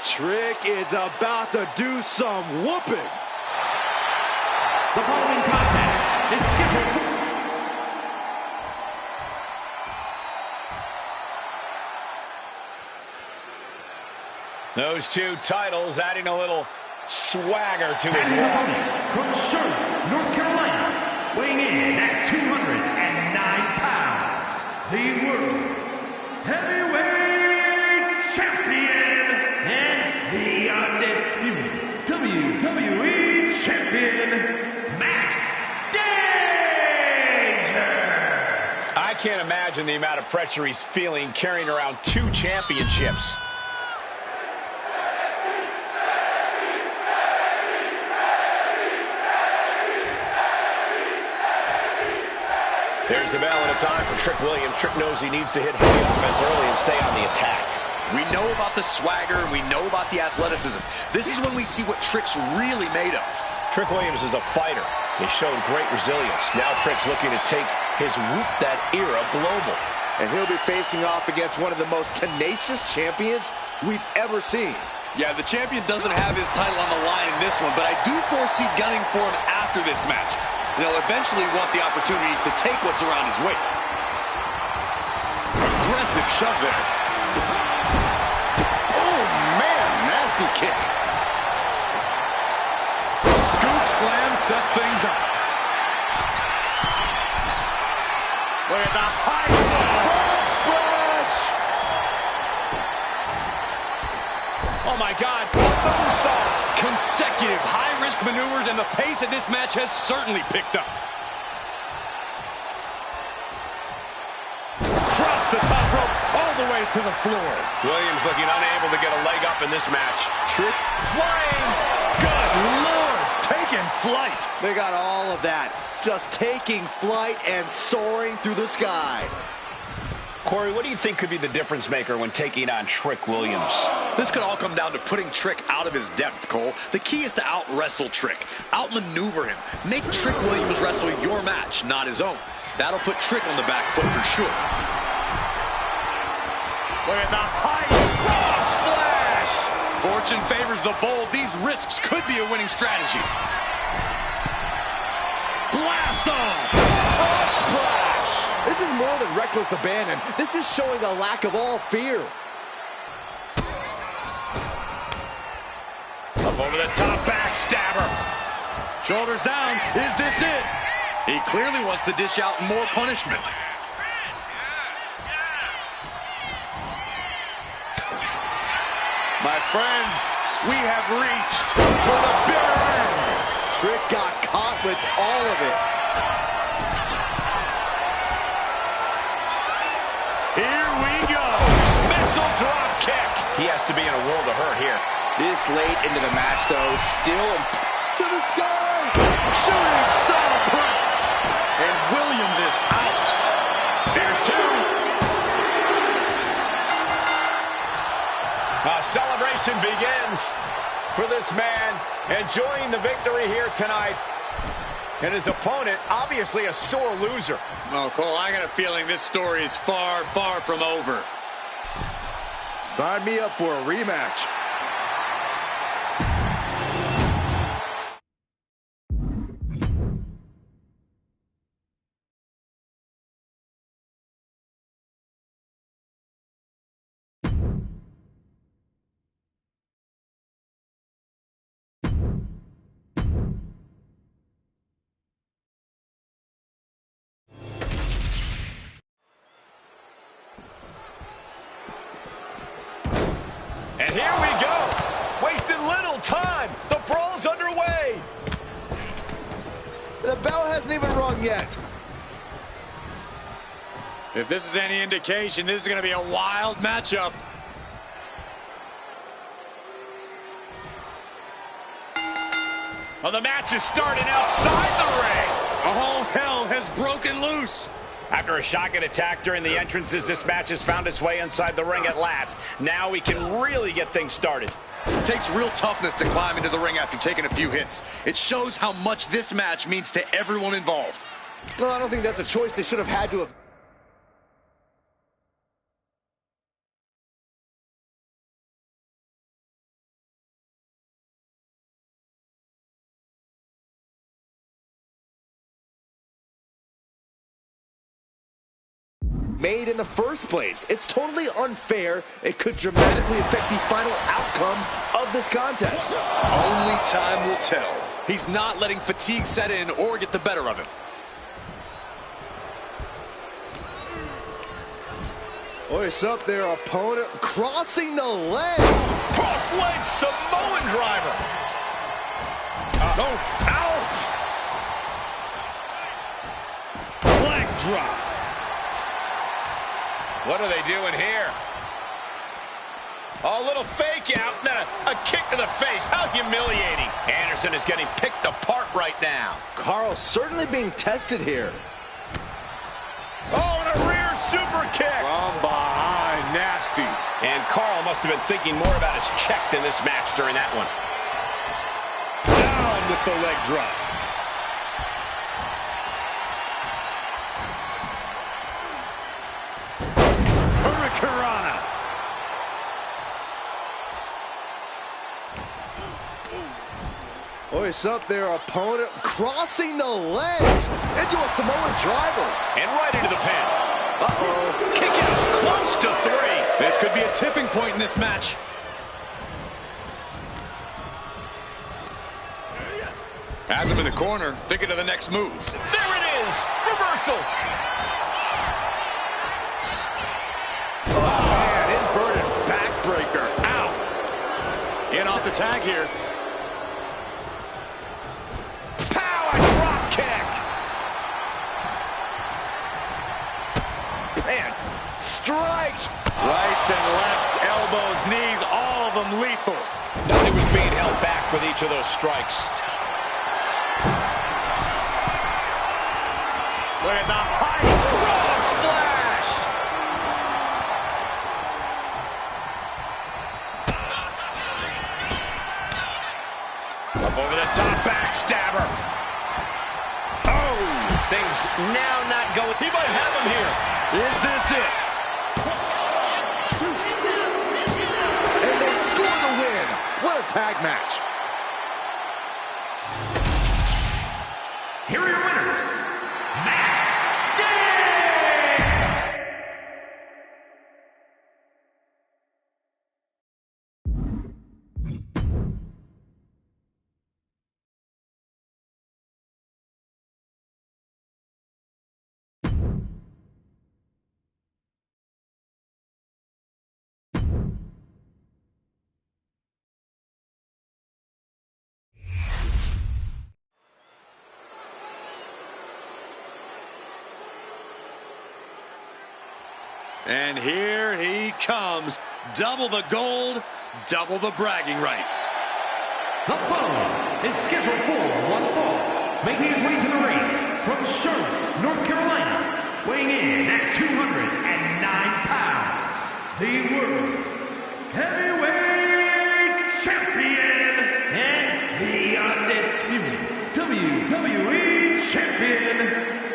Trick is about to do some whooping. The following contest is scheduled for... Those two titles adding a little swagger to his walk. From Charlotte, North Carolina, weighing in at 209 pounds, the World Heavyweight Champion and the undisputed WWE Champion, Max Danger. I can't imagine the amount of pressure he's feeling carrying around 2 championships. There's the bell, and it's on for Trick Williams. Trick knows he needs to hit heavy offense early and stay on the attack. We know about the swagger. We know about the athleticism. This is when we see what Trick's really made of. Trick Williams is a fighter. He showed great resilience. Now Trick's looking to take his Whoop That era global. And he'll be facing off against one of the most tenacious champions we've ever seen. Yeah, the champion doesn't have his title on the line in this one, but I do foresee gunning for him after this match. He'll eventually want the opportunity to take what's around his waist. Aggressive shove there. Oh, man, nasty kick. Scoop slam sets things up. Look at the high frog splash. Oh, my God. Moonsault. Consecutive high-risk maneuvers, and the pace of this match has certainly picked up. Cross the top rope all the way to the floor. Williams looking unable to get a leg up in this match. Trick flying. Good Lord, taking flight. They got all of that. Just taking flight and soaring through the sky. Corey, what do you think could be the difference maker when taking on Trick Williams? This could all come down to putting Trick out of his depth, Cole. The key is to out-wrestle Trick, out-maneuver him. Make Trick Williams wrestle your match, not his own. That'll put Trick on the back foot for sure. Look at the high frog splash! Fortune favors the bold. These risks could be a winning strategy. Blast off! Frog splash! This is more than reckless abandon. This is showing a lack of all fear. Up over the top, backstabber. Shoulders down. Is this it? He clearly wants to dish out more punishment. My friends, we have reached for the bitter end. Trick got caught with all of it. Here we go. Missile drop kick. He has to be in a world of hurt here. This late into the match, though, still to the sky. Shooting star press. And Williams is out. Here's 2. A celebration begins for this man, enjoying the victory here tonight. And his opponent, obviously a sore loser. Well, Cole, I got a feeling this story is far, far from over. Sign me up for a rematch. And here we go. Wasted little time. The brawl's underway. The bell hasn't even rung yet. If this is any indication, this is going to be a wild matchup. Well, the match is starting outside the ring. All hell has broken loose. After a shotgun attack during the entrances, this match has found its way inside the ring at last. Now we can really get things started. It takes real toughness to climb into the ring after taking a few hits. It shows how much this match means to everyone involved. Well, I don't think that's a choice they should have had to have. made in the first place. It's totally unfair. It could dramatically affect the final outcome of this contest. Only time will tell. He's not letting fatigue set in or get the better of him. Hoist up their opponent, crossing the legs. Cross-leg Samoan driver. Ouch! Leg drop. What are they doing here? Oh, a little fake out, then a kick to the face. How humiliating. Anderson is getting picked apart right now. Carl certainly being tested here. Oh, and a rear super kick. From behind, nasty. And Carl must have been thinking more about his check than this match during that one. Down with the leg drop. Hurricanrana. Hoist up their opponent, crossing the legs into a Samoan driver. And right into the pin. Uh-oh. Kick out close to 3. This could be a tipping point in this match. Has him in the corner, thinking of the next move. There it is. Reversal. Oh, man, inverted backbreaker. Ow. In off the tag here. Power drop kick. Man, strikes. Rights and lefts, elbows, knees, all of them lethal. Nothing was being held back with each of those strikes. Look at the height. Frog splash. Up over the top, backstabber. Oh, things now not going. He might have him here. Is this it? And they score the win. What a tag match. Here are your winners, Max. And here he comes. Double the gold, double the bragging rights. The following is scheduled for one fall, making his way to the ring from Charlotte, North Carolina, weighing in at 209 pounds, the World Heavyweight Champion and the undisputed WWE Champion,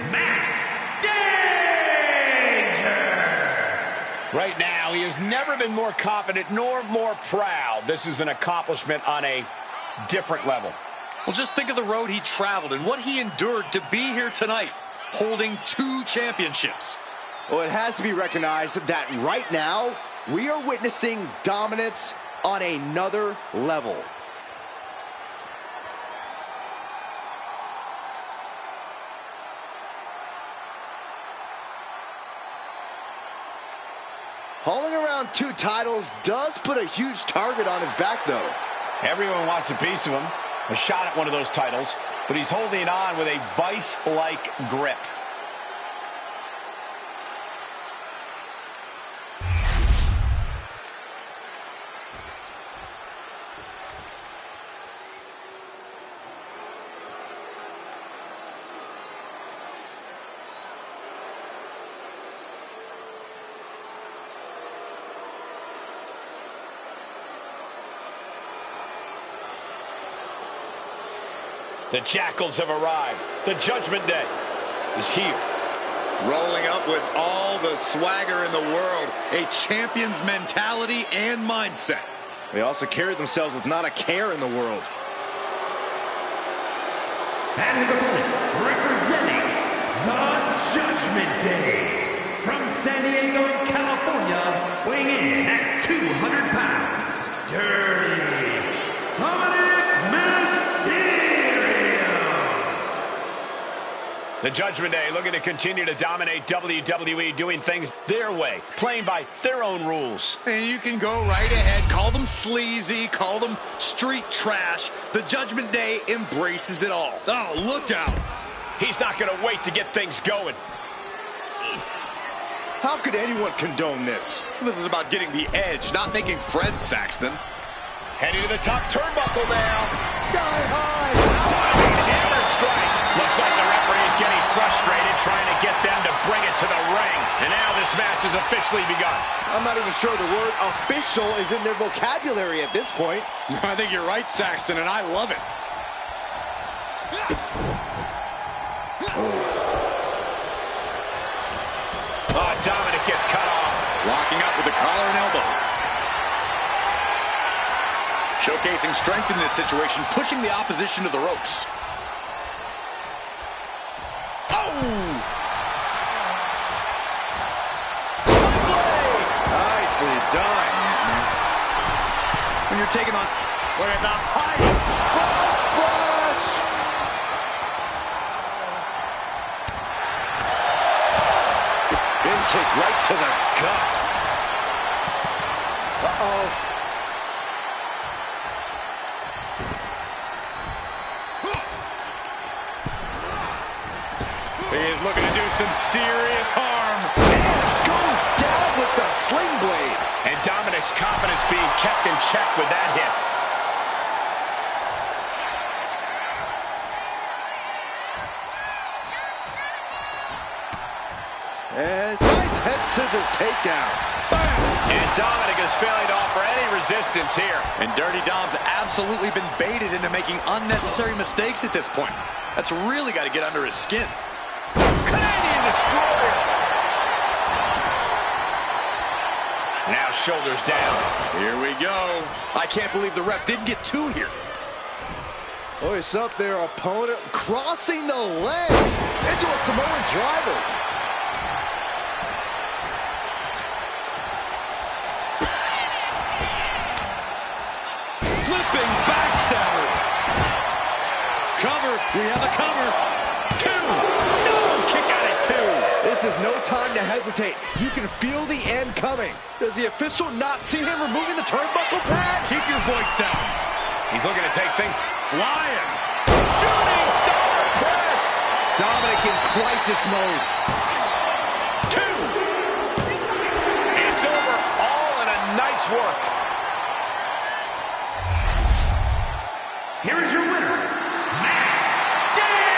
Max Right now, he has never been more confident nor more proud. This is an accomplishment on a different level. Well, just think of the road he traveled and what he endured to be here tonight, holding 2 championships. Well, it has to be recognized that right now, we are witnessing dominance on another level. Hauling around 2 titles does put a huge target on his back, though. Everyone wants a piece of him, a shot at one of those titles, but he's holding on with a vice-like grip. The Jackals have arrived. The Judgment Day is here. Rolling up with all the swagger in the world, a champion's mentality and mindset. They also carry themselves with not a care in the world. And his opponent, representing the Judgment Day, from San weighing in at 200 pounds, Dirty Dominic Mysterio. The Judgment Day looking to continue to dominate WWE, doing things their way, playing by their own rules. And you can go right ahead, call them sleazy, call them street trash. The Judgment Day embraces it all. Oh, look out. He's not going to wait to get things going. How could anyone condone this? This is about getting the edge, not making friends, Saxton. Heading to the top turnbuckle now. Sky high. Diving hammer strike. Looks like the referee's getting frustrated, trying to get them to bring it to the ring. And now this match has officially begun. I'm not even sure the word official is in their vocabulary at this point. I think you're right, Saxton, and I love it. Oh, Dominic gets cut off. Locking up with the collar and elbow. Showcasing strength in this situation, pushing the opposition to the ropes. Oh! Nicely done. When you're taking on... Look at the height. Frog splash! Big kick right to the gut. Uh-oh. He is looking to do some serious harm. And goes down with the sling blade. And Dominic's confidence being kept in check with that hit. And nice head scissors takedown. Bam! And Dominic is failing to offer any resistance here. And Dirty Dom's absolutely been baited into making unnecessary mistakes at this point. That's really got to get under his skin. Canadian Destroyer. Now shoulders down. Here we go. I can't believe the ref didn't get two here. Hoist up their opponent, crossing the legs into a Samoan driver. Flipping backstabber. Cover. We have a cover. Two. No. Kick out at two. This is no time to hesitate. You can feel the end coming. Does the official not see him removing the turnbuckle pad? Keep your voice down. He's looking to take things flying. Shooting star press. Dominic in crisis mode. Two. It's over. All in a night's work. Here is your winner, Max Danger.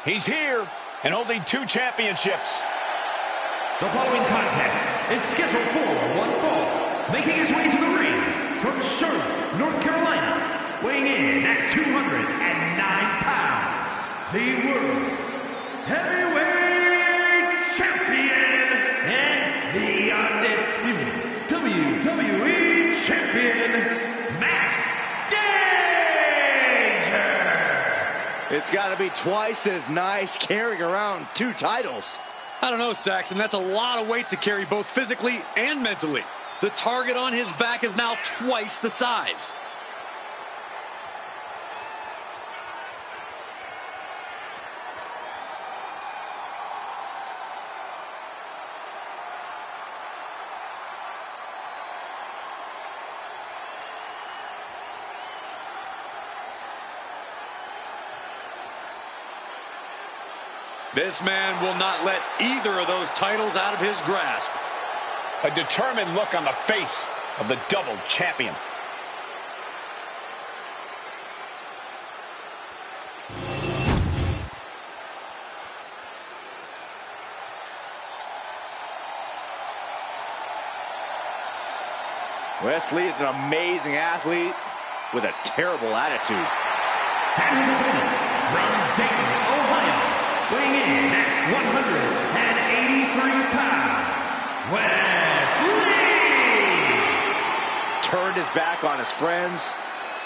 He's here and holding 2 championships. The following contest is scheduled for one fall. Making his way to the ring from Charlotte, North Carolina, weighing in at 209 pounds, the World Heavyweight It's got to be twice as nice carrying around 2 titles. I don't know, Saxon. That's a lot of weight to carry, both physically and mentally. The target on his back is now twice the size. This man will not let either of those titles out of his grasp. A determined look on the face of the double champion. Wesley is an amazing athlete with a terrible attitude. And his opponent from Dayton, Ohio, weighing in at 183 pounds, Wesley! Turned his back on his friends,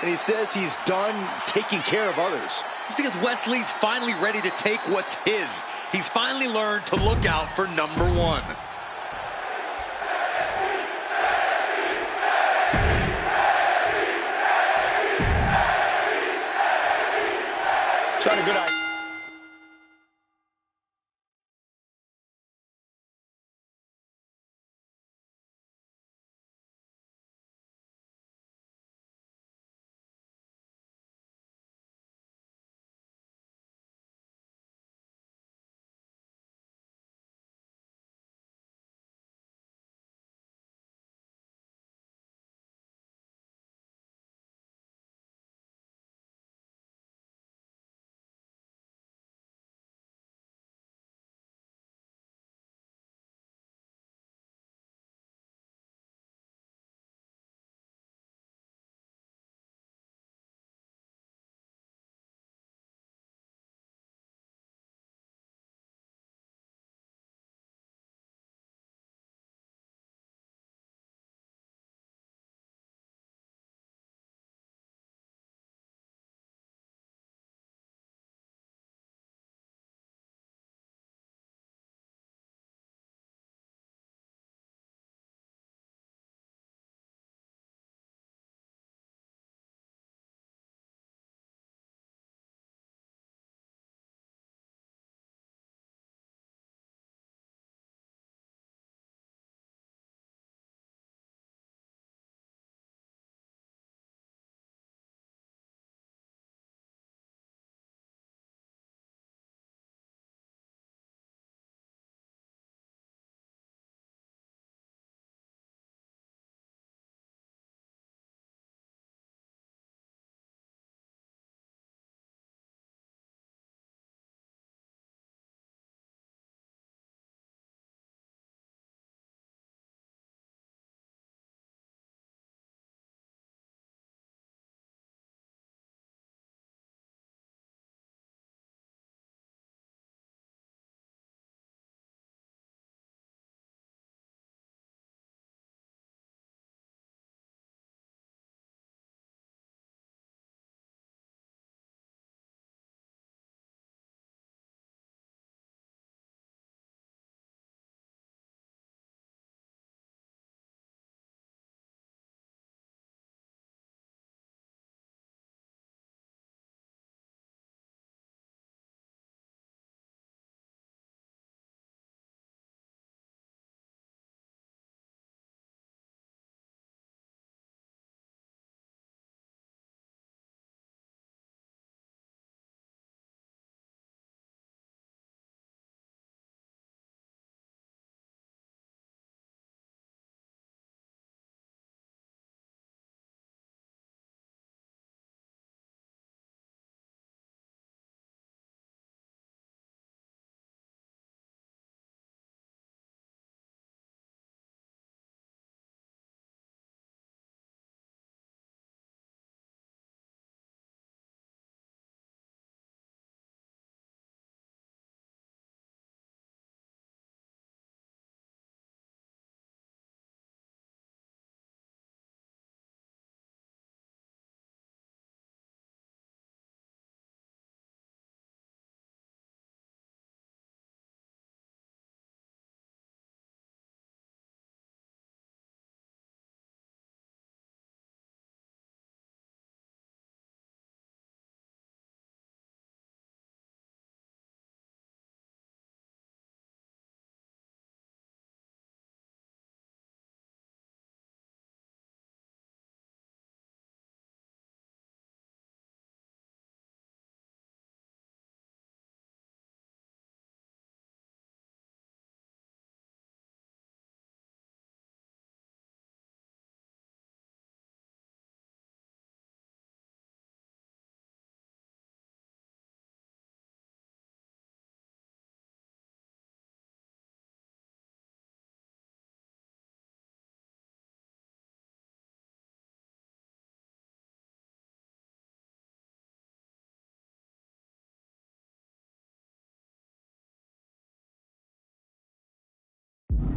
and he says he's done taking care of others. It's because Wesley's finally ready to take what's his. He's finally learned to look out for number one. Shot a good eye.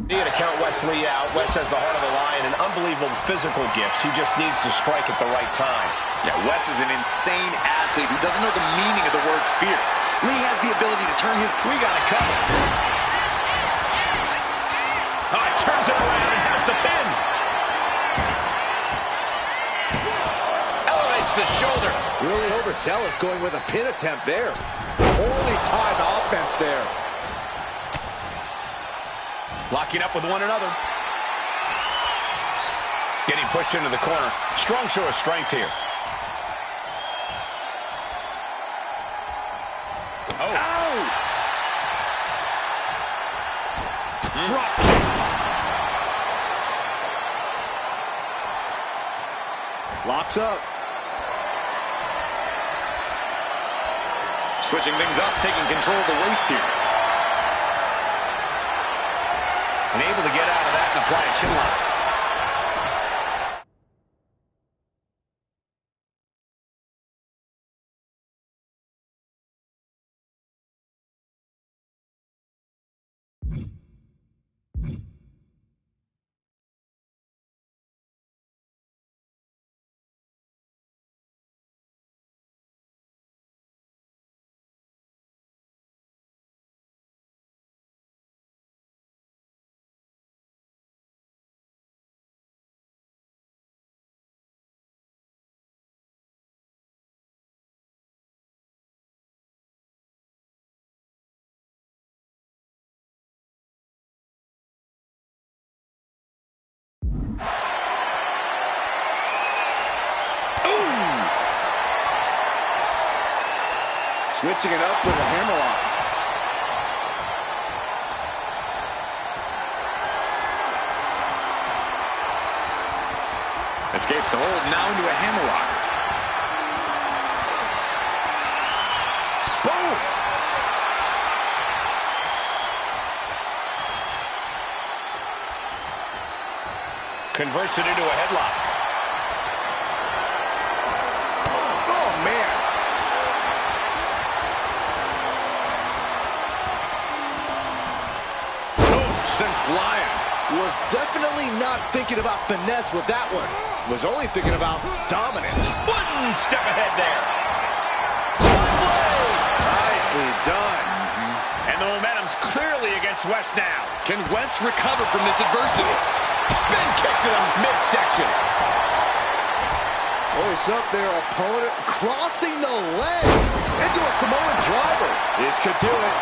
To count Wesley out. Wes has the heart of a lion and unbelievable physical gifts. He just needs to strike at the right time. Yeah, Wes is an insane athlete who doesn't know the meaning of the word fear. Lee has the ability to turn his... We got it covered. Oh, it turns it around and has the pin. Elevates the shoulder. Really overzealous going with a pin attempt there. Holy time offense there. Locking up with one another. Getting pushed into the corner. Strong show of strength here. Oh. Ow! Drop kick. Locks up. Switching things up, taking control of the waist here. And able to get out of that and apply a chin lock. Switching it up with a hammerlock. Escapes the hold, now into a hammerlock. Boom! Converts it into a headlock. Oh, man. Sent flying. Was definitely not thinking about finesse with that one. Was only thinking about dominance. One step ahead there. Nicely done. And the momentum's clearly against West now. Can West recover from this adversity? Spin kick to the midsection. Voice up there, opponent crossing the legs into a Samoan driver. This could do it.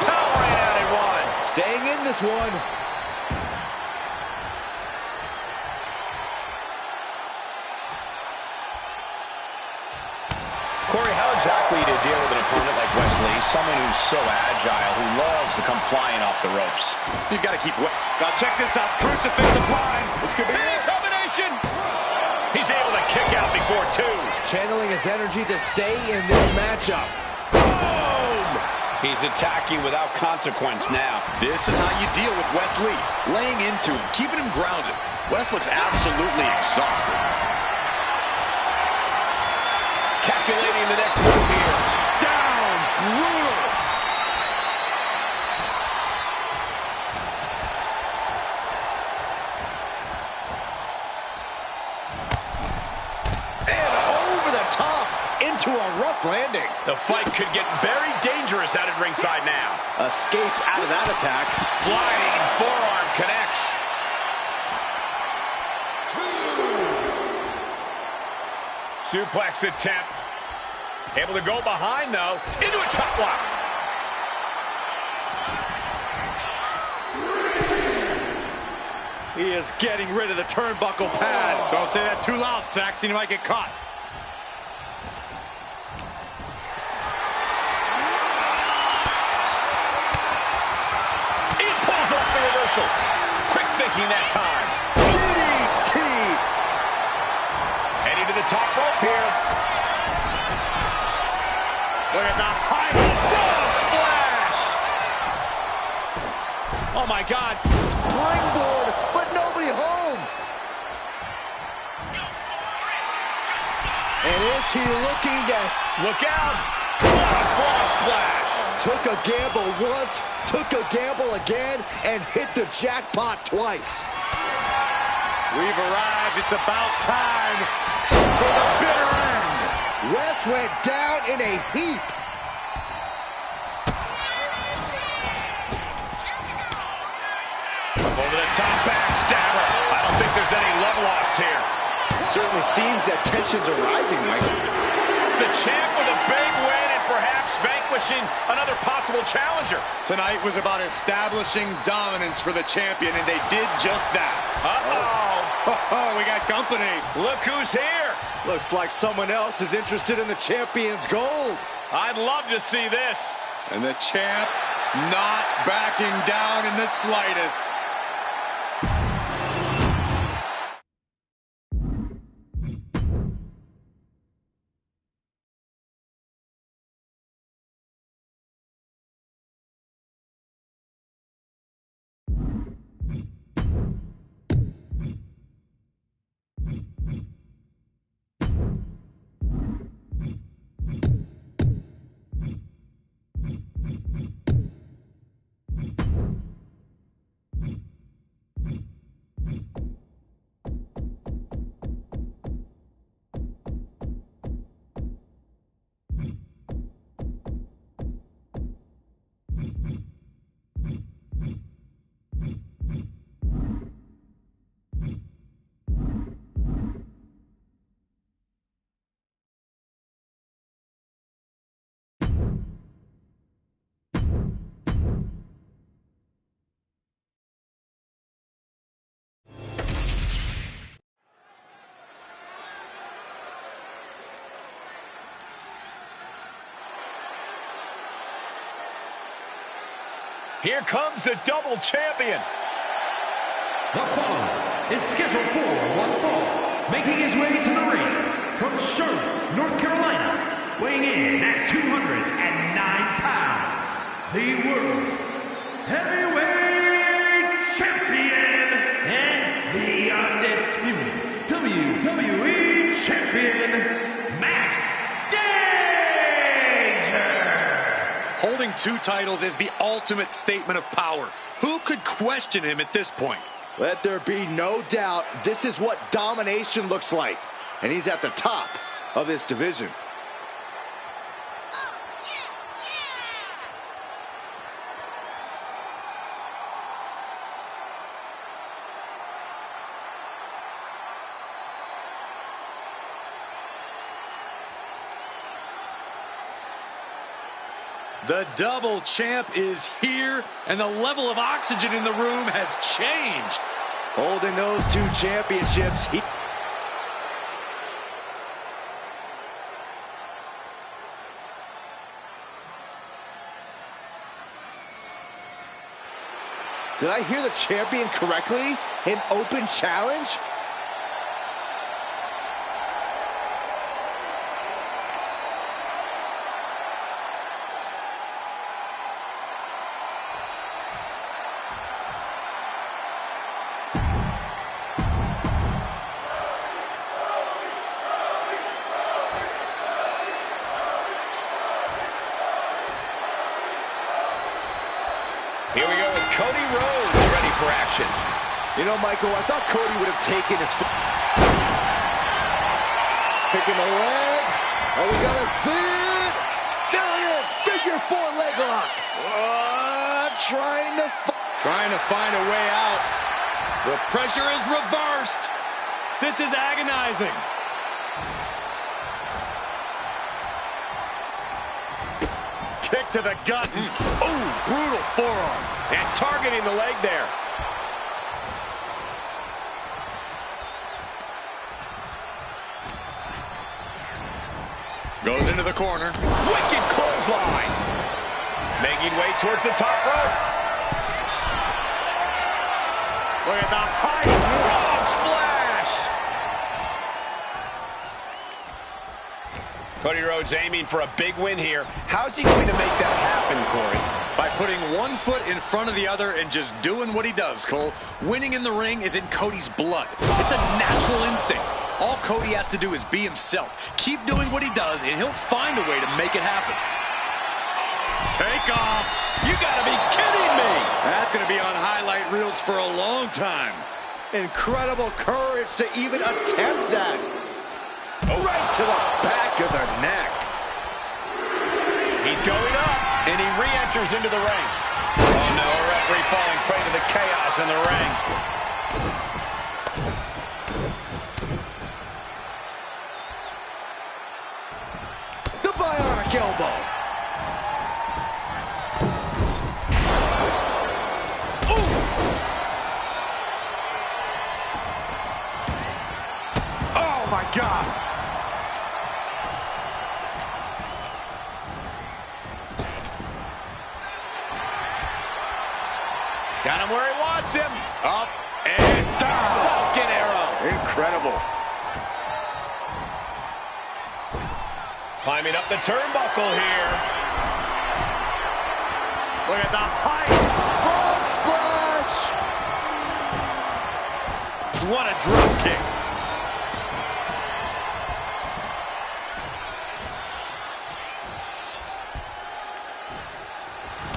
Powering out at one. Staying in this one. Corey, how exactly to deal with an opponent like Wesley, someone who's so agile, who loves to come flying off the ropes? You've got to keep... Now check this out. Crucifix applied. This could be it. Combination. He's able to kick out before two. Channeling his energy to stay in this matchup. Boom! He's attacking without consequence now. This is how you deal with Wesley. Laying into him, keeping him grounded. West looks absolutely exhausted. Calculating the next move here. Down, brutal. And over the top into a rough landing. The fight could get very dangerous out at ringside now. Escapes out of that attack. Flying forearm connects. Suplex attempt. Able to go behind, though. Into a chop block. He is getting rid of the turnbuckle pad. Don't say that too loud, Saxon. You might get caught. He pulls off the reversal. Quick thinking that time. DDT. Heading to the top rope here. Look at the high frog splash. Oh, my God. Springboard, but nobody home. And is he looking at... Look out. Frog splash. took a gamble once, took a gamble again, and hit the jackpot twice. We've arrived. It's about time for the bitter end. Wes went down in a heap. Over the top backstabber. I don't think there's any love lost here. Certainly seems that tensions are rising, Mike. The champ with a big win and perhaps vanquishing another possible challenger. Tonight was about establishing dominance for the champion, and they did just that. Uh-oh. We got company. Look who's here. Looks like someone else is interested in the champion's gold. I'd love to see this. And the champ not backing down in the slightest. Here comes the double champion. The following is scheduled for one fall, making his way to the ring from Charlotte, North Carolina, weighing in at 209 pounds, the World Heavyweight Champion and the undisputed WWE Champion, Max Danger. Holding two titles is the ultimate statement of power. Who could question him at this point? Let there be no doubt, this is what domination looks like. And he's at the top of this division. The double champ is here, and the level of oxygen in the room has changed. Holding those two championships. Did I hear the champion correctly? An open challenge? Here we go with Cody Rhodes ready for action. You know, Michael, I thought Cody would have taken his foot. Picking the leg. Are we going to see it? There it is. Figure four leg lock. Trying to find a way out. The pressure is reversed. This is agonizing. Kick to the gut. Ooh, brutal forearm. And targeting the leg there. Goes into the corner. Wicked clothesline. Making way towards the top rope. Look at the high frog splash. Cody Rhodes aiming for a big win here. How's he going to make that happen, Corey? By putting one foot in front of the other and just doing what he does, Cole. Winning in the ring is in Cody's blood. It's a natural instinct. All Cody has to do is be himself. Keep doing what he does, and he'll find a way to make it happen. Take off. You gotta be kidding me. That's gonna be on highlight reels for a long time. Incredible courage to even attempt that. Right to the back of the neck. He's going up, and he re-enters into the ring. Oh no, a referee falling prey to the chaos in the ring. The bionic elbow. Oh my God. Got him where he wants him. Up and down. Falcon arrow. Incredible. Climbing up the turnbuckle here. Look at the height. Frog splash. What a drop kick.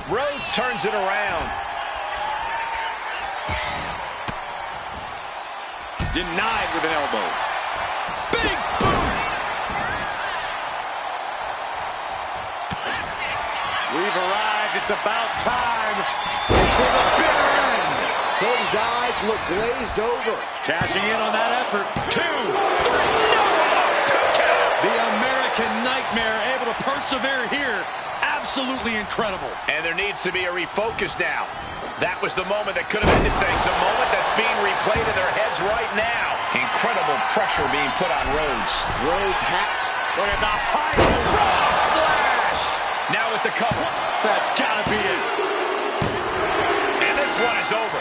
Rhodes turns it around. Denied with an elbow. Big boot. We've arrived. It's about time for the bitter end. Cody's eyes look glazed over. Cashing in on that effort. 2, 3, no! 2 count. The American Nightmare able to persevere here. Absolutely incredible. And there needs to be a refocus now. That was the moment that could have ended things. A moment that's being replayed in their heads right now. Incredible pressure being put on Rhodes. Rhodes Look at the height. Frog splash. Now it's a cover. That's gotta be it. And this one is over.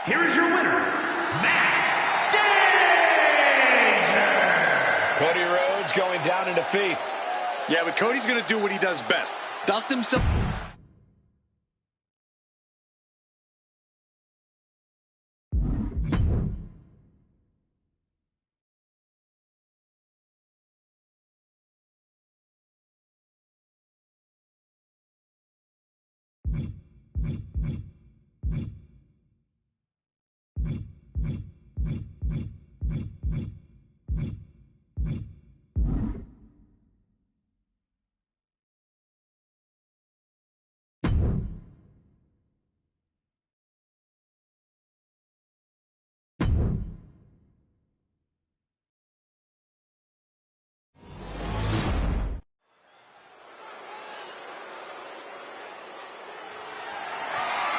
Here is your winner, Max Danger! Cody Rhodes going down in defeat. Yeah, but Cody's gonna do what he does best. Dust himself.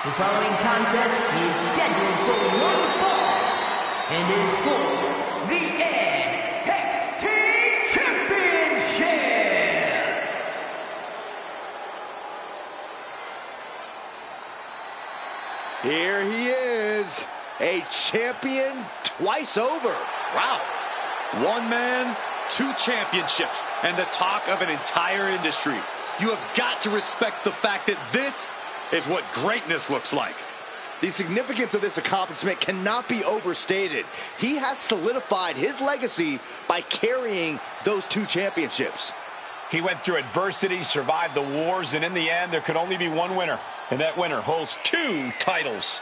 The following contest is scheduled for one fall and is for the NXT Championship. Here he is, a champion twice over. Wow. One man, 2 championships, and the talk of an entire industry. You have got to respect the fact that this is what greatness looks like. The significance of this accomplishment cannot be overstated. He has solidified his legacy by carrying those 2 championships. He went through adversity, survived the wars, and in the end, there could only be one winner. And that winner holds 2 titles.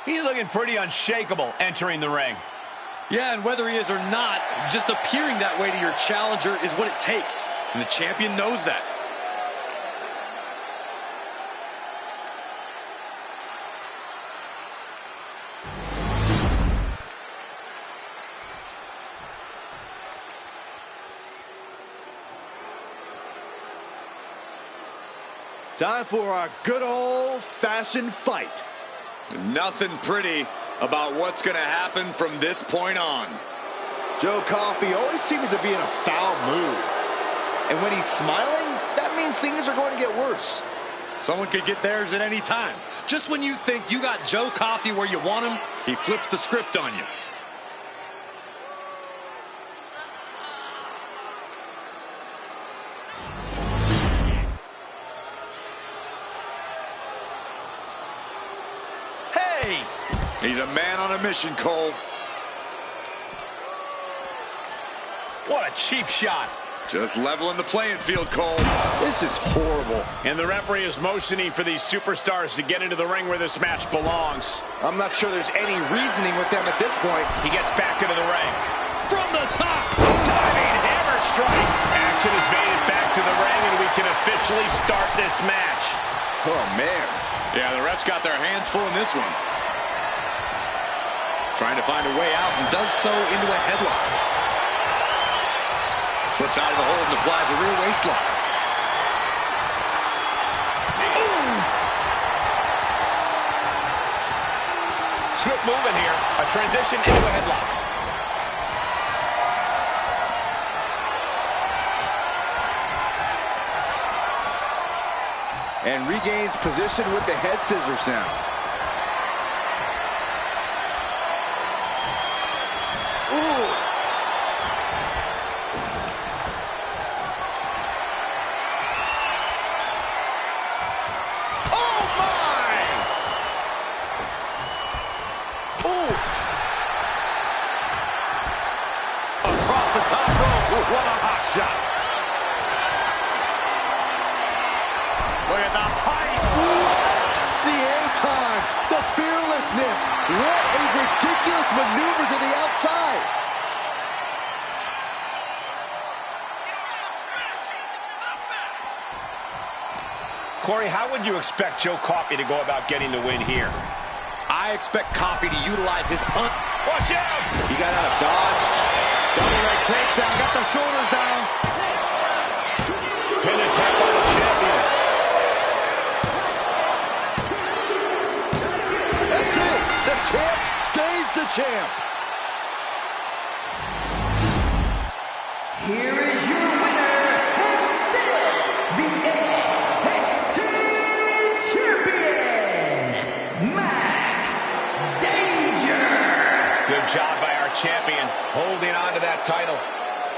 He's looking pretty unshakable entering the ring. Yeah, and whether he is or not, just appearing that way to your challenger is what it takes. And the champion knows that. Time for our good old-fashioned fight. Nothing pretty about what's going to happen from this point on. Joe Coffey always seems to be in a foul mood. And when he's smiling, that means things are going to get worse. Someone could get theirs at any time. Just when you think you got Joe Coffey where you want him, he flips the script on you. Hey! He's a man on a mission, Cole. What a cheap shot. Just leveling the playing field, Cole. This is horrible. And the referee is motioning for these superstars to get into the ring where this match belongs. I'm not sure there's any reasoning with them at this point. He gets back into the ring. From the top! Diving hammer strike. Action has made it back to the ring, and we can officially start this match. Oh, man. Yeah, the refs got their hands full in this one. Trying to find a way out and does so into a headlock. Slips out of the hold and applies a rear waist lock. Swift movement here. A transition into a headlock. And regains position with the head scissors now. What a hot shot. Look at the height. What? The airtime, the fearlessness. What a ridiculous maneuver to the outside. Corey, how would you expect Joe Coffey to go about getting the win here? I expect Coffey to utilize his Watch out! He got out of dodge. Double leg takedown, got the shoulders down. Pin attempt by the champion. That's it. The champ stays the champ. Here is your winner, and still the NXT Champion, Max Danger. Good job by our champion, holding on to that title.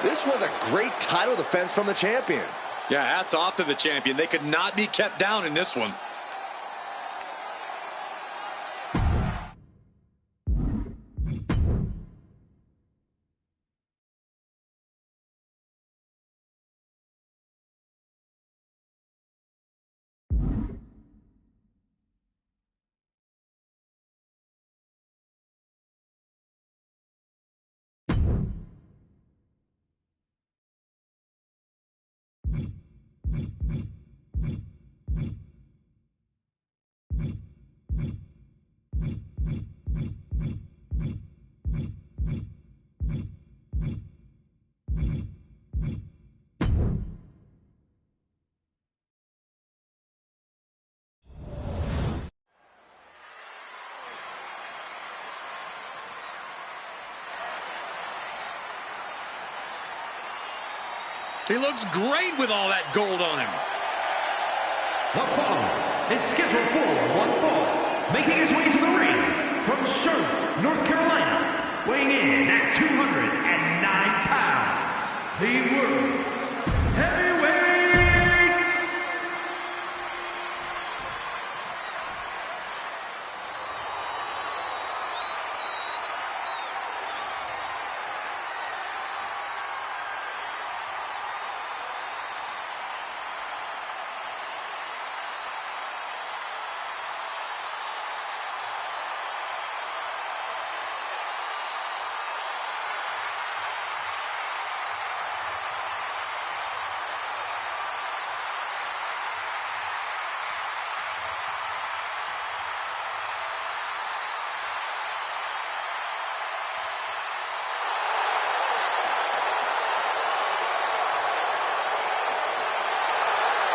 This was a great title defense from the champion. Yeah, hats off to the champion. They could not be kept down in this one. He looks great with all that gold on him. The following is scheduled for one fall, making his way to the ring from Charlotte, North Carolina, weighing in at 209 pounds, the World Heavyweight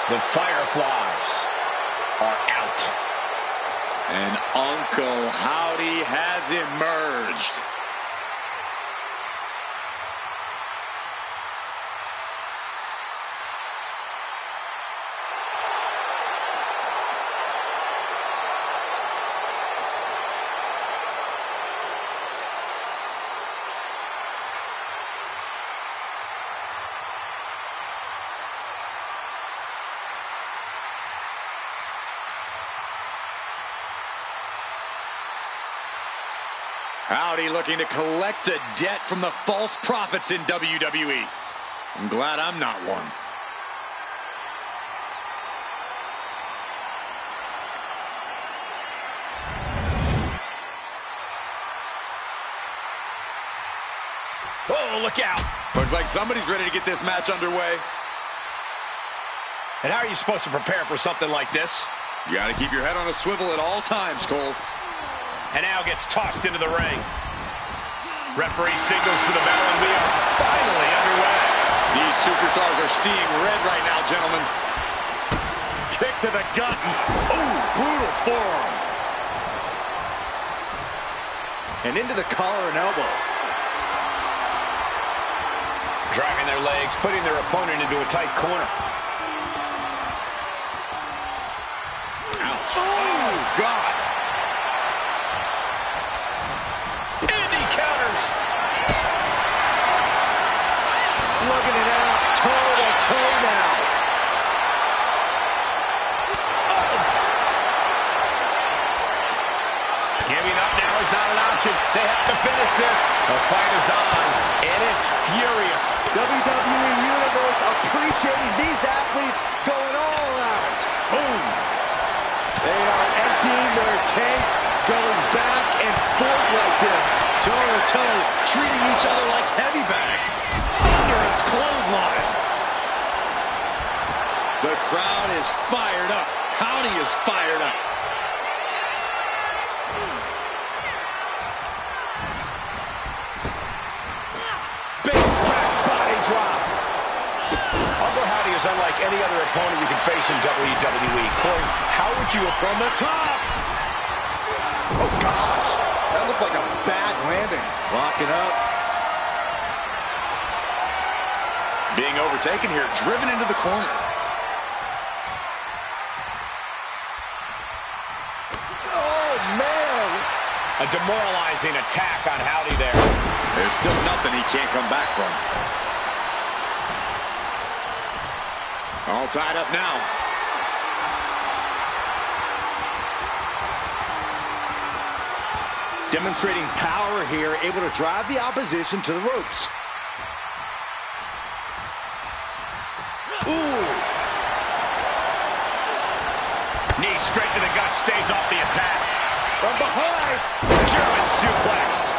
The Fireflies are out. And Uncle Howdy has emerged. Howdy looking to collect a debt from the false prophets in WWE. I'm glad I'm not one. Oh, look out. Looks like somebody's ready to get this match underway. And how are you supposed to prepare for something like this? You got to keep your head on a swivel at all times, Cole. And now gets tossed into the ring. Referee signals for the bell, and we are finally underway. These superstars are seeing red right now, gentlemen. Kick to the gut. Ooh, brutal forearm. And into the collar and elbow. Driving their legs, putting their opponent into a tight corner. Ouch. Oh, God. And he counters. Slugging it out, toe to toe now. Giving up now is not an option. They have to finish this. The fight is on, and it's furious. WWE Universe appreciating these athletes going all out. Boom. They are emptying their tanks, going back and forth like this. Toe to toe, treating each other like heavy bags. Thunderous clothesline. The crowd is fired up. Howdy is fired up. Big back body drop. Uncle Howdy is unlike any other opponent you can face in WWE. Corey, how would you From the top. Oh, gosh. That looked like a bad landing. Locking up. Being overtaken here, driven into the corner. Oh, man. A demoralizing attack on Howdy there. There's still nothing he can't come back from. All tied up now. Demonstrating power here, able to drive the opposition to the ropes. Ooh. Knee straight to the gut, stays off the attack. From behind. German suplex.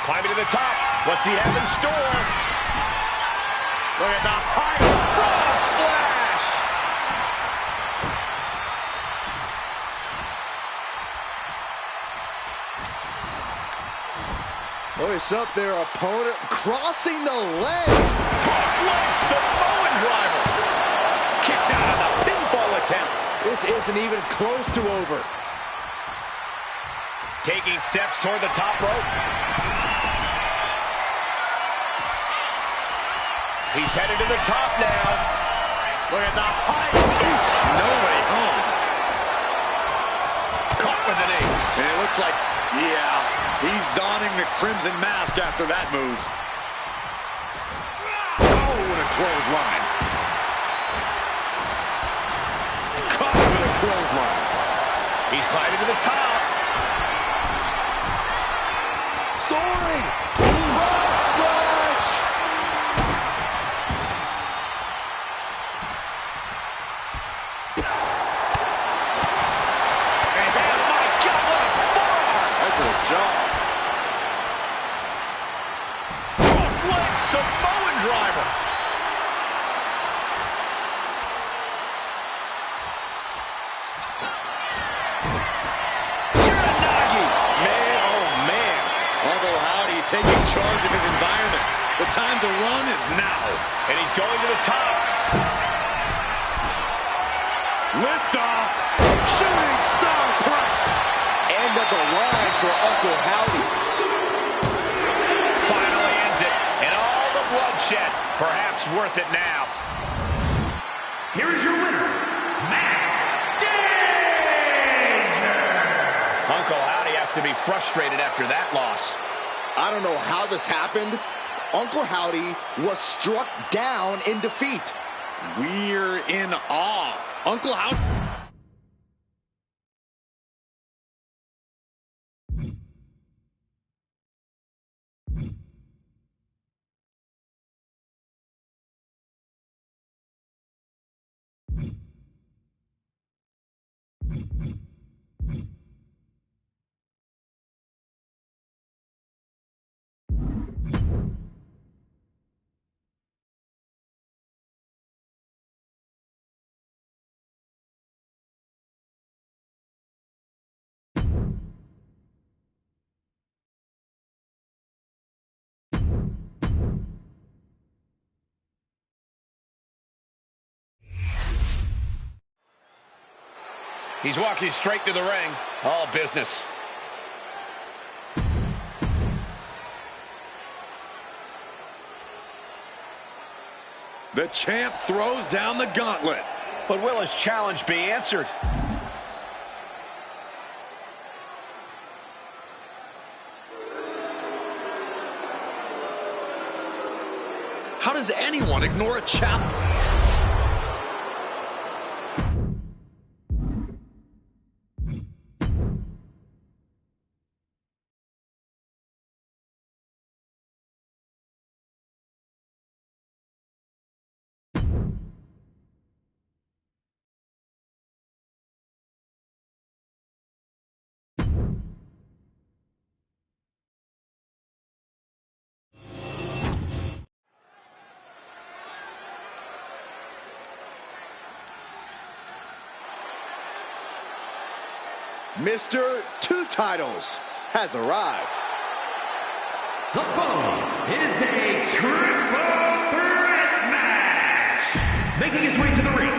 Climbing to the top. What's he have in store? Look at the high frog splash. Notice up their opponent crossing the legs. Cross leg Samoan driver. Kicks out of the pinfall attempt. This isn't even close to over. Taking steps toward the top rope. He's headed to the top now. Look at the high. Nobody home. Caught with the knee. And it looks like, yeah, he's donning the crimson mask after that move. Oh, and a clothesline. Caught with a clothesline. He's climbing to the top. Soaring. Frog splash. And my God, what a forearm! Excellent job. Cross leg Samoan driver. Uranagi. Man, oh man. Uncle Howdy taking charge of his environment. The time to run is now. And he's going to the top. Lift off. Shooting star press. End of the line for Uncle Howdy. Finally ends it. And all the bloodshed, perhaps worth it now. Here is your winner, Max Danger. Uncle Howdy has to be frustrated after that loss. I don't know how this happened. Uncle Howdy was struck down in defeat. We're in awe. Uncle Howdy. He's walking straight to the ring. All business. The champ throws down the gauntlet. But will his challenge be answered? How does anyone ignore a challenge? Mr. Two Titles has arrived. The following is a triple threat match. Making his way to the ring.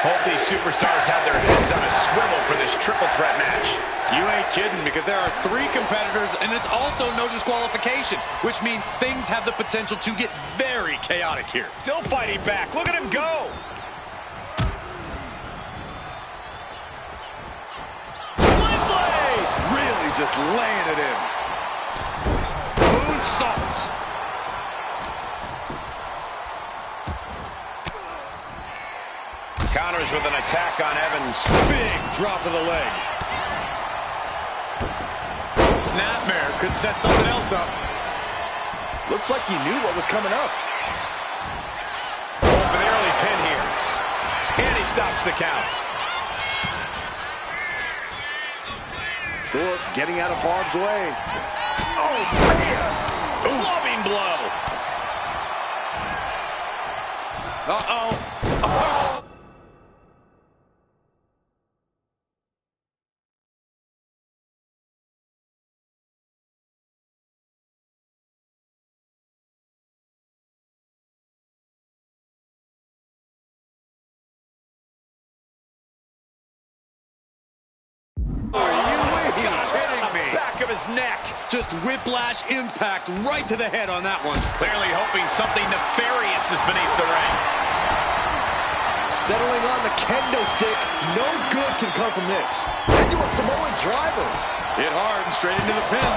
Hope these superstars have their heads on a swivel for this triple threat match. You ain't kidding, because there are 3 competitors, and it's also no disqualification, which means things have the potential to get very chaotic here. Still fighting back. Look at him go. Sling blade! Really just laying it in. Moonsault. Counters with an attack on Evans. Big drop of the leg. Snapmare could set something else up. Looks like he knew what was coming up. Oh, for the early pin here. And he stops the count. Thorpe getting out of harm's way. Oh, man. Clubbing blow. Uh-oh. Neck. Just whiplash impact right to the head on that one. Clearly hoping something nefarious is beneath the ring. Settling on the kendo stick. No good can come from this. Into a Samoan driver. Hit hard and straight into the pin.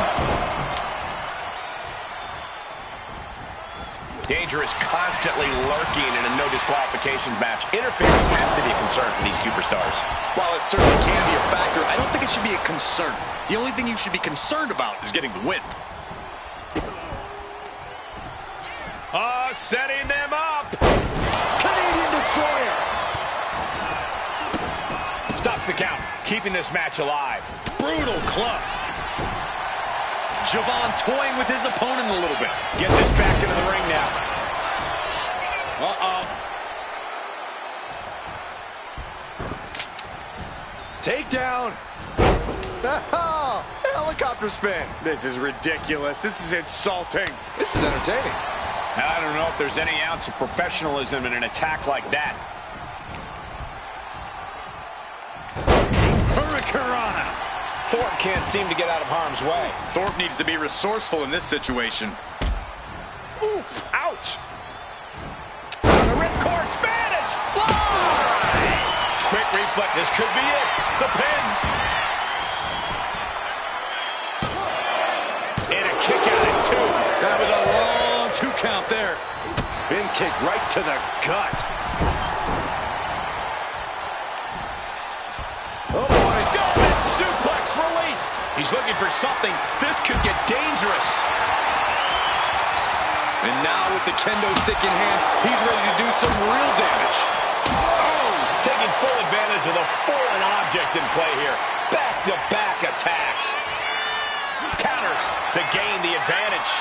Danger is constantly lurking in a no disqualification match. Interference has to be a concern for these superstars. While it certainly can be a factor, I don't think it should be a concern. The only thing you should be concerned about is getting the win. Oh, setting them up. Canadian Destroyer. Stops the count, keeping this match alive. Brutal club. Javon toying with his opponent a little bit. Get this back into the ring now. Uh-oh. Takedown. Oh, helicopter spin. This is ridiculous. This is insulting. This is entertaining. I don't know if there's any ounce of professionalism in an attack like that. Hurricanrana. Thorpe can't seem to get out of harm's way. Thorpe needs to be resourceful in this situation. Oof. Ouch. The ripcord Spanish fly. Quick reflex. This could be it. The pin. And a kick out at 2. That was a long 2 count there. Pin kick right to the gut. Oh, boy. German suplex released. He's looking for something. This could get dangerous. And now with the kendo stick in hand, he's ready to do some real damage. Oh, taking full advantage of the foreign object in play here. Back-to-back attacks. Counters to gain the advantage.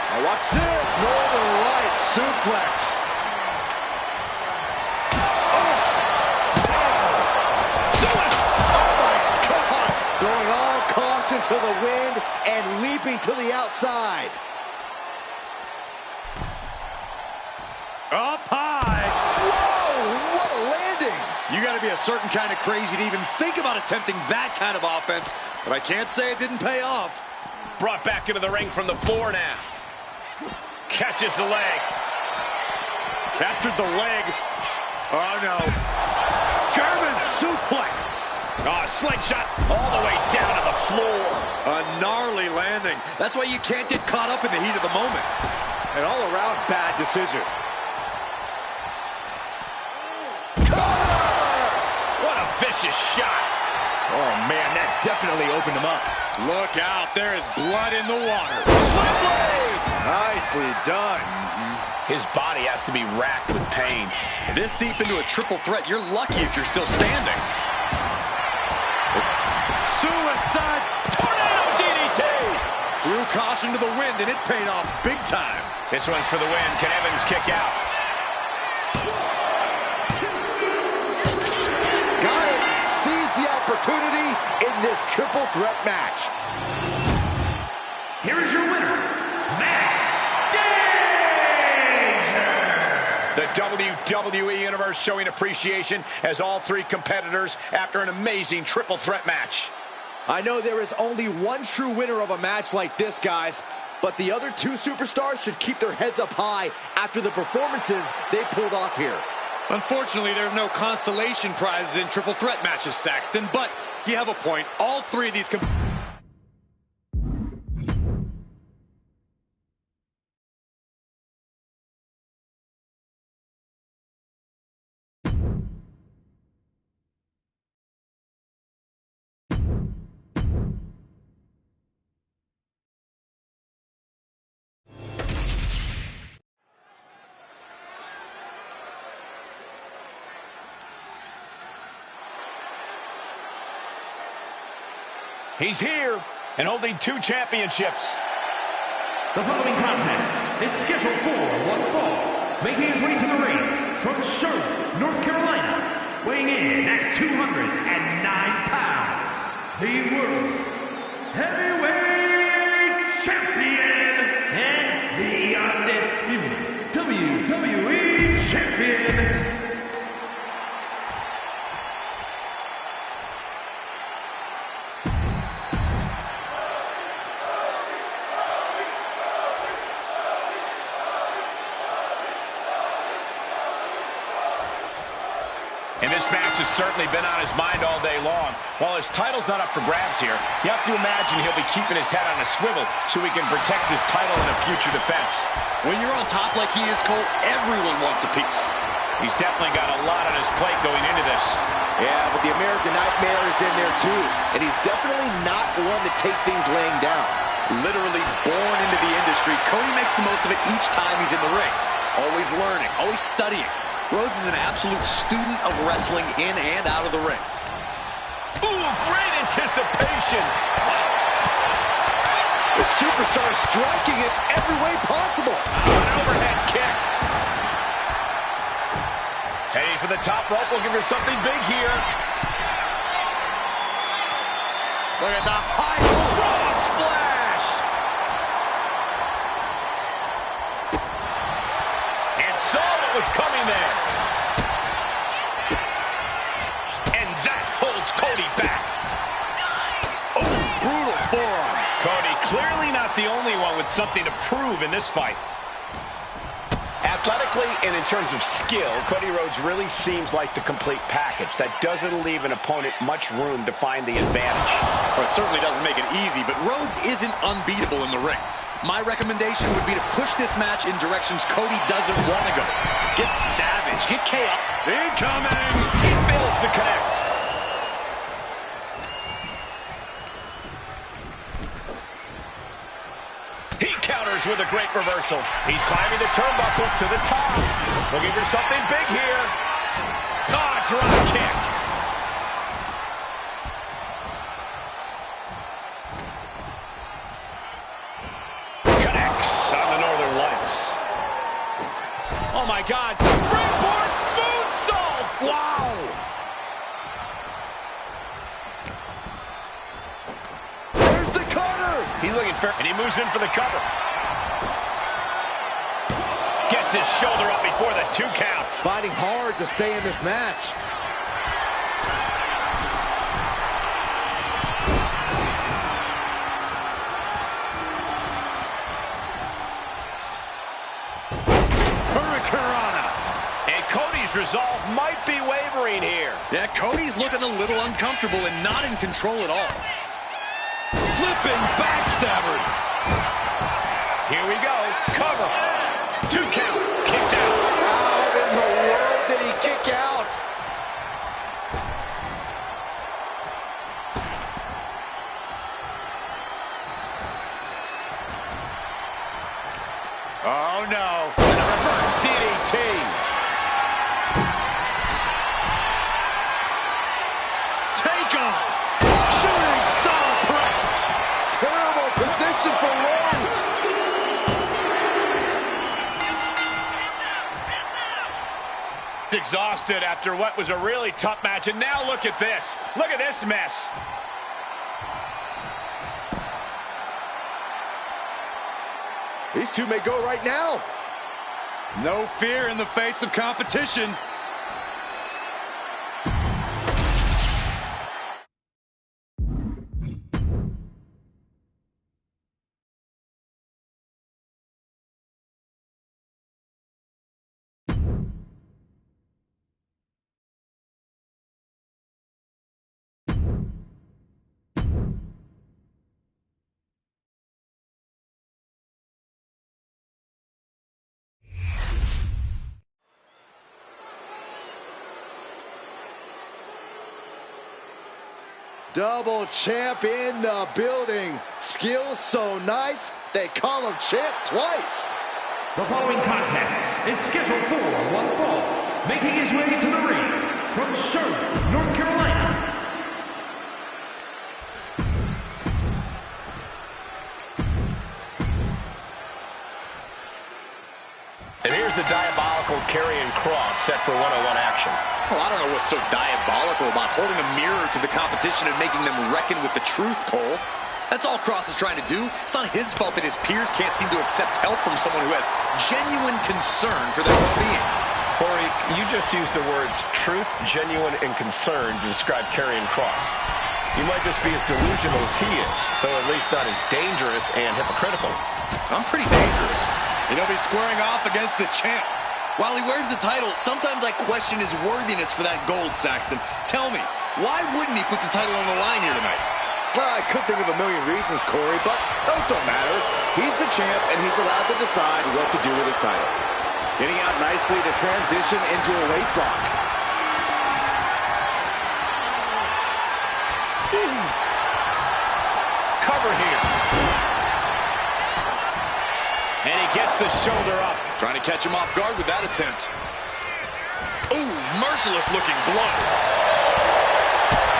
Now watch this. Northern Lights suplex. the wind and leaping to the outside. Up high. Whoa, what a landing. You got to be a certain kind of crazy to even think about attempting that kind of offense, but I can't say it didn't pay off. Brought back into the ring from the floor now. Catches the leg. Captured the leg. Oh, no. German suplex. Oh, slingshot all the way down to the floor. A gnarly landing. That's why you can't get caught up in the heat of the moment. An all-around bad decision. What a vicious shot. Oh, man, that definitely opened him up. Look out, there is blood in the water. Slam blade. Nicely done. His body has to be racked with pain. This deep into a triple threat, you're lucky if you're still standing. Suicide tornado DDT. Threw caution to the wind, and it paid off big time. This one's for the win. Can Evans kick out? Got it. Seize the opportunity in this triple threat match. Here is your winner, Max Danger! The WWE Universe showing appreciation as all three competitors after an amazing triple threat match. I know there is only one true winner of a match like this, guys, but the other two superstars should keep their heads up high after the performances they pulled off here. Unfortunately, there's no consolation prizes in triple threat matches, Saxton, but you have a point. All three of these He's here and holding 2 championships. The following contest is scheduled for one fall. Making his way to the ring from Charlotte, North Carolina, weighing in at 209 pounds, the World Heavyweight Champion and the undisputed WWE Champion, And this match has certainly been on his mind all day long. While his title's not up for grabs here, you have to imagine he'll be keeping his head on a swivel so he can protect his title in a future defense. When you're on top like he is, Cole, everyone wants a piece. He's definitely got a lot on his plate going into this. Yeah, but the American Nightmare is in there too, and he's definitely not one to take things laying down. Literally born into the industry, Cody makes the most of it each time he's in the ring. Always learning, always studying. Rhodes is an absolute student of wrestling in and out of the ring. Ooh, great anticipation. The superstar striking it every way possible. An overhead kick. Heading for the top rope, looking for something big here. Look at the high frog splash. And saw what was coming there. And that holds Cody back. Oh, brutal forearm. Cody clearly not the only one with something to prove in this fight. Athletically and in terms of skill, Cody Rhodes really seems like the complete package. That doesn't leave an opponent much room to find the advantage. Well, it certainly doesn't make it easy, but Rhodes isn't unbeatable in the ring. My recommendation would be to push this match in directions Cody doesn't want to go. Get savage, get chaos. Incoming! He fails to connect. He counters with a great reversal. He's climbing the turnbuckles to the top. Looking for something big here. Ah, drop kick. Connects on the Northern Lights. Oh my God. Springboard moonsault. Wow. There's the goes in for the cover. Gets his shoulder up before the 2 count. Fighting hard to stay in this match. And Cody's resolve might be wavering here. Yeah, Cody's looking a little uncomfortable and not in control at all. Flipping backstabber. Here we go. Cover. 2 count. Kicks out. How in the world did he kick out? Oh, no. And a reverse DDT. Take off. Shooting star press. Terrible position for Rhodes. Exhausted after what was a really tough match. And now look at this. Look at this mess. These two may go right now. No fear in the face of competition. Double champ in the building. Skills so nice, they call him champ twice. The following contest is scheduled for one fall. Making his way to the ring from Charlotte, North Carolina. And here's the diabolical Karrion Kross set for one-on-one action. Well, I don't know what's so diabolical about holding a mirror to the competition and making them reckon with the truth, Cole. That's all Kross is trying to do. It's not his fault that his peers can't seem to accept help from someone who has genuine concern for their well-being. Corey, you just used the words truth, genuine, and concern to describe Karrion Kross. He might just be as delusional as he is, though at least not as dangerous and hypocritical. I'm pretty dangerous. And he'll be squaring off against the champ. While he wears the title, sometimes I question his worthiness for that gold, Saxton. Tell me, why wouldn't he put the title on the line here tonight? Well, I could think of a million reasons, Corey, but those don't matter. He's the champ, and he's allowed to decide what to do with his title. Getting out nicely to transition into a waistlock. Cover here. And he gets the shoulder up. Trying to catch him off guard with that attempt. Ooh, merciless looking blow.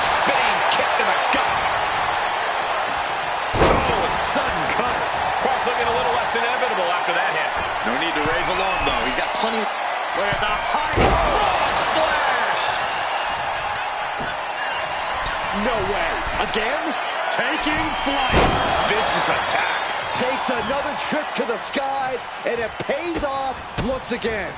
Spinning kick to the gut. Oh, a sudden cut. Kross looking a little less inevitable after that hit. No need to raise alarm, though. He's got plenty. Look at the high frog splash. No way. Again? Taking flight. Vicious attack. Takes another trip to the skies, and it pays off once again.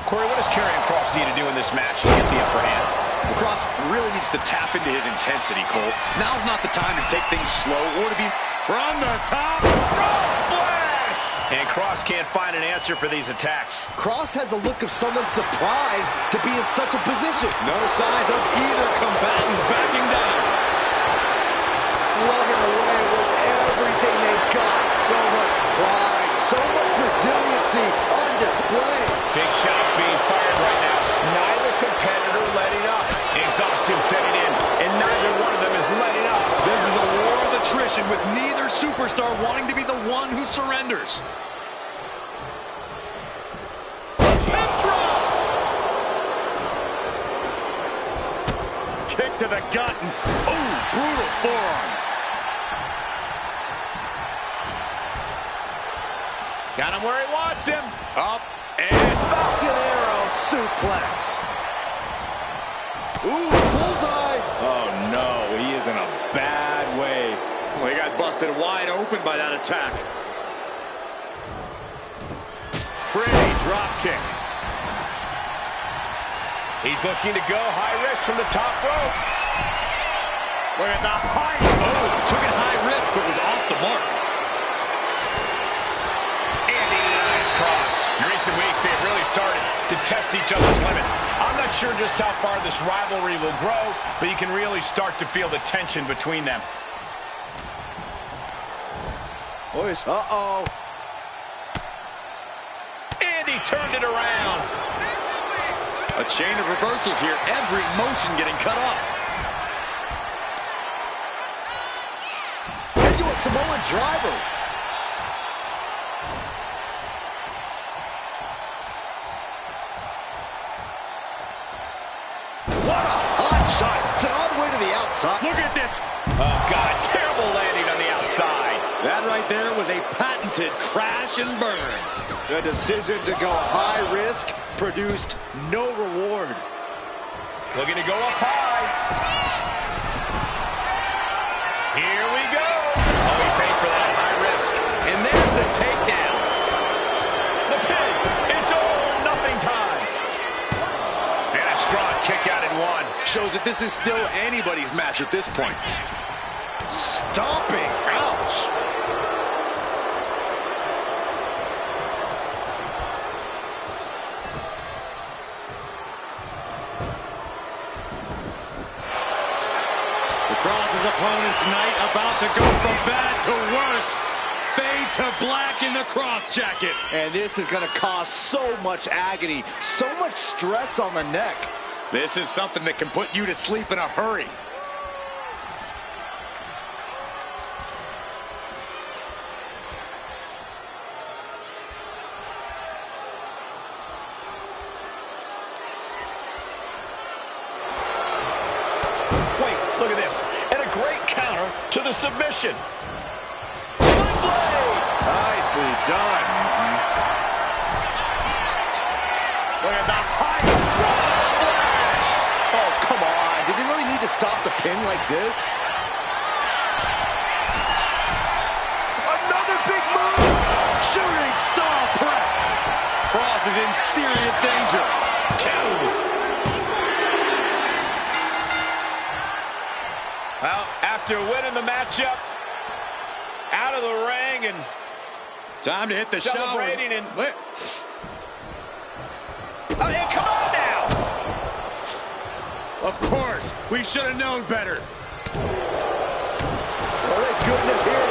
Corey, what does Karrion Kross need to do in this match to get the upper hand? Well, Kross really needs to tap into his intensity, Cole. Now's not the time to take things slow or to be... From the top, frog splash! And Kross can't find an answer for these attacks. Kross has a look of someone surprised to be in such a position. No signs of either combatant backing down. Slugging away with everything they've got. So much pride, so much resiliency on display. Big shots being fired right now. Neither competitor letting up. Exhaustion setting in, and neither one of them is letting up. This is a war of attrition with neither superstar wanting to be the one who surrenders. Pin drop! Kick to the gut. Ooh, brutal forearm. Got him where he wants him. Up and Falcon Arrow suplex. Ooh, bullseye. Oh, no. He is in a bad way. well, he got busted wide open by that attack. Pretty drop kick. He's looking to go high risk from the top rope. Look at the height. Oh, took it high risk, but was off the mark. Andy, nice cross. In recent weeks, they've really started to test each other's limits. I'm not sure just how far this rivalry will grow, but you can really start to feel the tension between them. Uh-oh. Andy turned it around. A chain of reversals here. Every motion getting cut off. Into a Samoan driver. What a hot shot. Sent all the way to the outside. Look at this. Oh, God, terrible landing on the outside. That right there was a patented crash and burn. The decision to go high risk produced no reward. Looking to go up high. Here we go. Oh, he paid for that high risk. And there's the takedown. The pin. It's all or nothing time. And a strong kick out in one. Shows that this is still anybody's match at this point. Stomping. Ouch. Across his opponent's night, about to go from bad to worse. Fade to black in the cross jacket. And this is going to cause so much agony, so much stress on the neck. This is something that can put you to sleep in a hurry. Wait, look at this. And a great counter to the submission. Nicely done. Look at the height. Frog splash. Oh, come on. Did he really need to stop the pin like this? Another big move. Shooting star press. Cross is in serious danger. Well, after winning the matchup, out of the ring and Time to hit the celebrating shower. and... Oh, yeah, come on now! Of course, we should have known better. Oh, thank goodness here.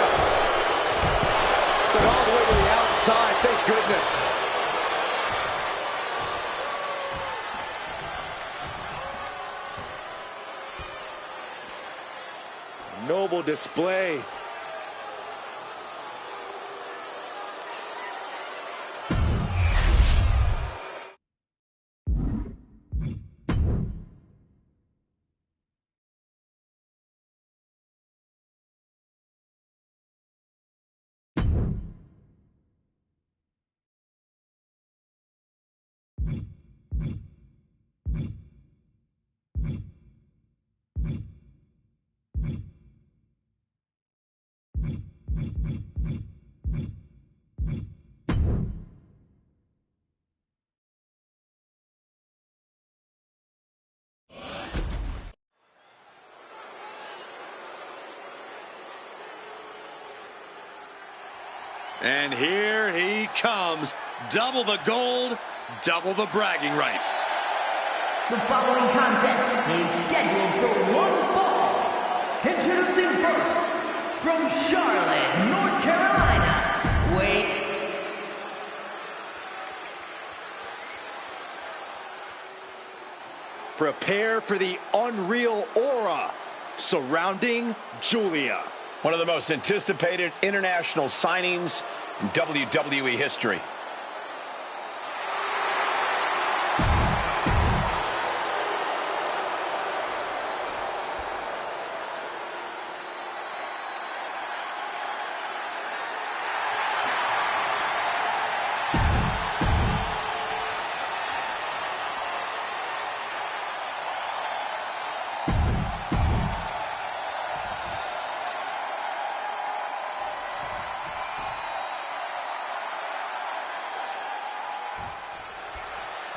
Sent all the way to the outside. Thank goodness. Noble display. And here he comes. Double the gold, double the bragging rights. The following contest is scheduled for one fall. Introducing first, from Charlotte, North Carolina, Prepare for the unreal aura surrounding Julia. One of the most anticipated international signings in WWE history.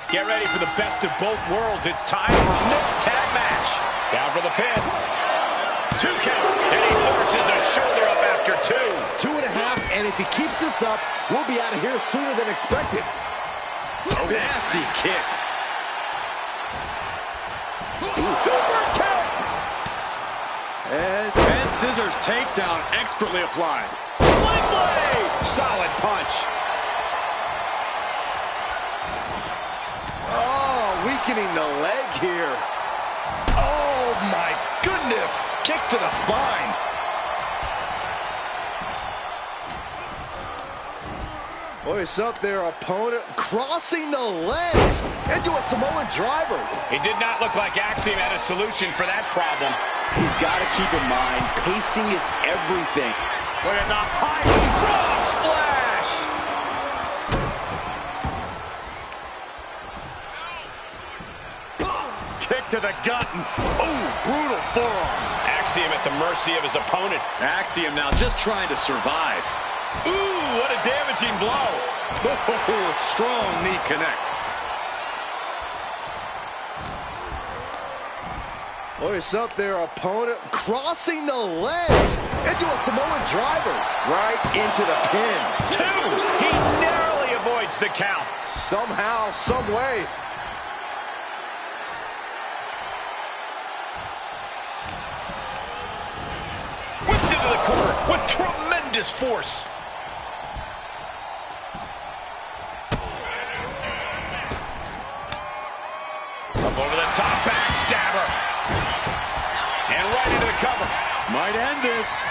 Get ready for the best of both worlds. It's time for a mixed tag match. Down for the pin. 2 count. And he forces a shoulder up after 2. 2.5, and if he keeps this up, we'll be out of here sooner than expected. Nasty kick. Super kick! And scissors takedown expertly applied. Sling blade! Solid punch. Oh, weakening the leg here. Oh, my goodness. Kick to the spine. Hoist up their opponent, crossing the legs into a Samoan driver. It did not look like Axiom had a solution for that problem. He's got to keep in mind, pacing is everything. Look at the high frog splash. Kick to the gut. Ooh, brutal forearm. Axiom at the mercy of his opponent. Axiom now just trying to survive. Ooh, what a damaging blow. Oh, strong knee connects. Hoist up their opponent, crossing the legs into a Samoan driver. Right into the pin. 2. He narrowly avoids the count. Somehow, some way. Whipped into the corner with tremendous force. Up over the top, backstabber. And right into the cover. Might end this.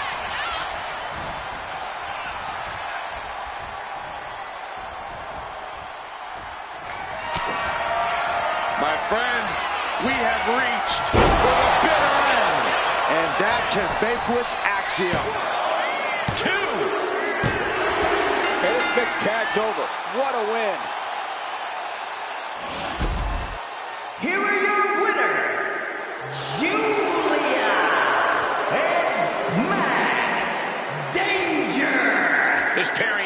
My friends, we have reached for the bitter end. And that can vanquish Axiom. 2. And this mixed tag's over. What a win. Here are your winners, Julia and Max Danger. This pair